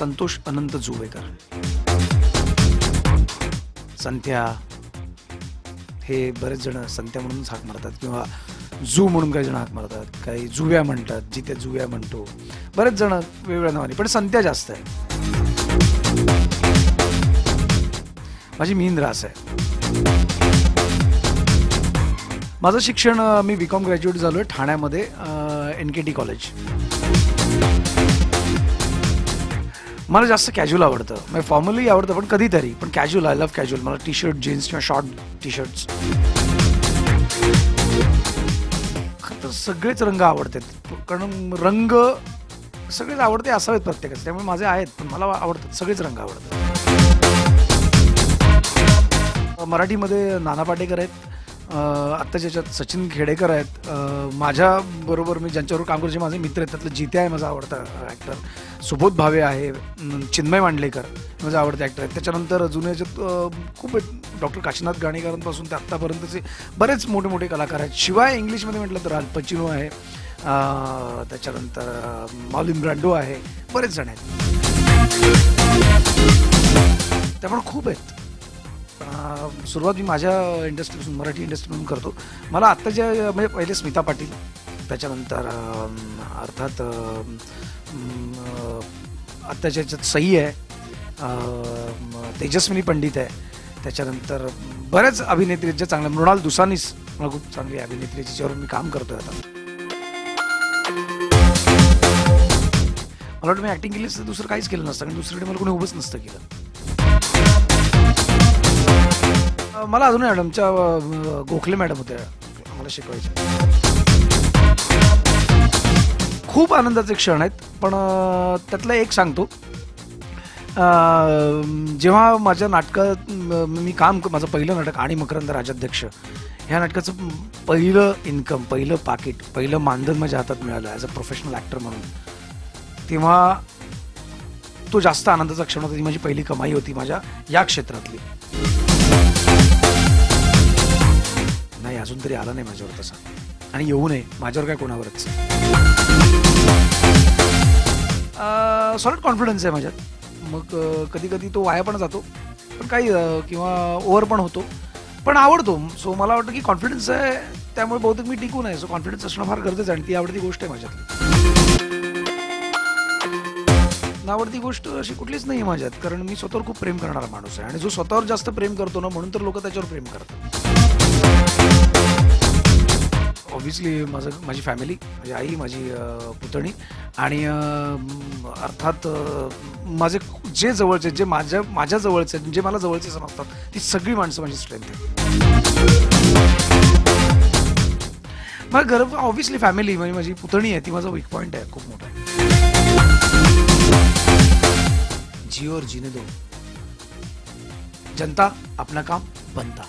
संतोष अनंत जुवेकर. संत्या हे बरेच जण संत्या म्हणून हाक मारतात किंवा जू म्हणून काही जण हाक मारतात, काही जुव्या म्हणतात, जिथे जुव्या म्हणतो, बरेच जण वेगवेगळ्या नावाने, पण संत्या जास्त आहे. माझी मिहिंद रास आहे. माझं शिक्षण मी बीकॉम ग्रॅज्युएट झालो आहे ठाण्यामध्ये NKT कॉलेज. मला जास्त कॅज्युअल आवडतं, म्हणजे फॉर्मली आवडतं पण कधीतरी, पण कॅज्युअल, आय लव्ह कॅज्युअल. मला टी शर्ट, जीन्स किंवा शॉर्ट टी शर्ट्स, खरं सगळेच रंग आवडतात, कारण रंग सगळेच आवडते असावेत प्रत्येकाचे, त्यामुळे माझे आहेत, पण मला आवडतात सगळेच रंग आवडतात. मराठीमध्ये नाना पाटेकर आहेत, आत्ताच्या याच्यात सचिन खेडेकर आहेत, माझ्याबरोबर मी ज्यांच्याबरोबर काम करतो माझे मित्र आहेत त्यातलं जित्या आहे माझा आवडता ॲक्टर, सुबोध भावे आहे, चिन्मय मांडलेकर माझा आवडते ॲक्टर आहेत. त्याच्यानंतर जुन्या याच्यात खूप आहेत, डॉक्टर काशीनाथ घाणेकरांपासून ते आत्तापर्यंतचे बरेच मोठे मोठे कलाकार आहेत. शिवाय इंग्लिशमध्ये म्हटलं तर राज पचिनो आहे, त्याच्यानंतर मार्लिन ब्रँडो आहे, बरेच जण आहेत, त्यामुळे खूप आहेत. सुरुवात मी माझ्या इंडस्ट्रीपासून, मराठी इंडस्ट्रीमधून करतो. मला आत्ताच्या म्हणजे पहिले स्मिता पाटील, त्याच्यानंतर अर्थात आत्ताच्या याच्यात सई आहे, तेजस्विनी पंडित आहे, त्याच्यानंतर बऱ्याच अभिनेत्री ज्या चांगल्या, मृणाल दुसानीस मला खूप चांगली अभिनेत्री, जिच्यावर मी काम करतोय आता. मला वाटतं मी ॲक्टिंग केली तर दुसरं काहीच केलं नसतं, कारण दुसरीकडे मला कोणी उभंच नसतं केलं. मला अजूनही मॅडमच्या गोखले मॅडम होत्या, आम्हाला शिकवायच्या. खूप आनंदाचे क्षण आहेत, पण त्यातलं एक सांगतो. जेव्हा माझ्या नाटकात मी माझं पहिलं नाटक आणि मकरंद राजाध्यक्ष, ह्या नाटकाचं पहिलं इन्कम, पहिलं पाकिट, पहिलं मानधन माझ्या हातात मिळालं ॲज अ प्रोफेशनल ॲक्टर म्हणून, तेव्हा तो जास्त आनंदाचा क्षण होता. ती माझी पहिली कमाई होती माझ्या या क्षेत्रातली. नाही, अजून तरी आला नाही माझ्यावर तसा, आणि येऊ नये माझ्यावर काय कोणावरच. सॉलिड कॉन्फिडन्स आहे माझ्यात. मग कधी कधी तो वाया पण जातो, पण काही किंवा ओव्हर पण होतो, पण आवडतो. सो मला वाटतं की कॉन्फिडन्स आहे, त्यामुळे बहुतेक मी टिकून आहे. सो कॉन्फिडन्स असणं फार गरजेचं आहे, आणि ती आवडती गोष्ट आहे माझ्यातली. नावडती गोष्ट अशी कुठलीच नाही माझ्यात, कारण मी स्वतःवर खूप प्रेम करणारा माणूस आहे, आणि जो स्वतःवर जास्त प्रेम करतो ना, म्हणून तर लोक त्याच्यावर प्रेम करतात. ऑब्व्हियसली माझी फॅमिली, माझी आई, माझी पुतणी, आणि अर्थात माझे जे जवळचे, जे माझ्या जवळचे, जे मला जवळचे समजतात, ती सगळी माणसं माझी स्ट्रेंथ आहे. मला गर्व ऑब्व्हियसली फॅमिली, म्हणजे माझी पुतणी आहे, ती माझा वीक पॉईंट आहे खूप मोठा. जियो और जीने दो, जनता अपना काम बनता.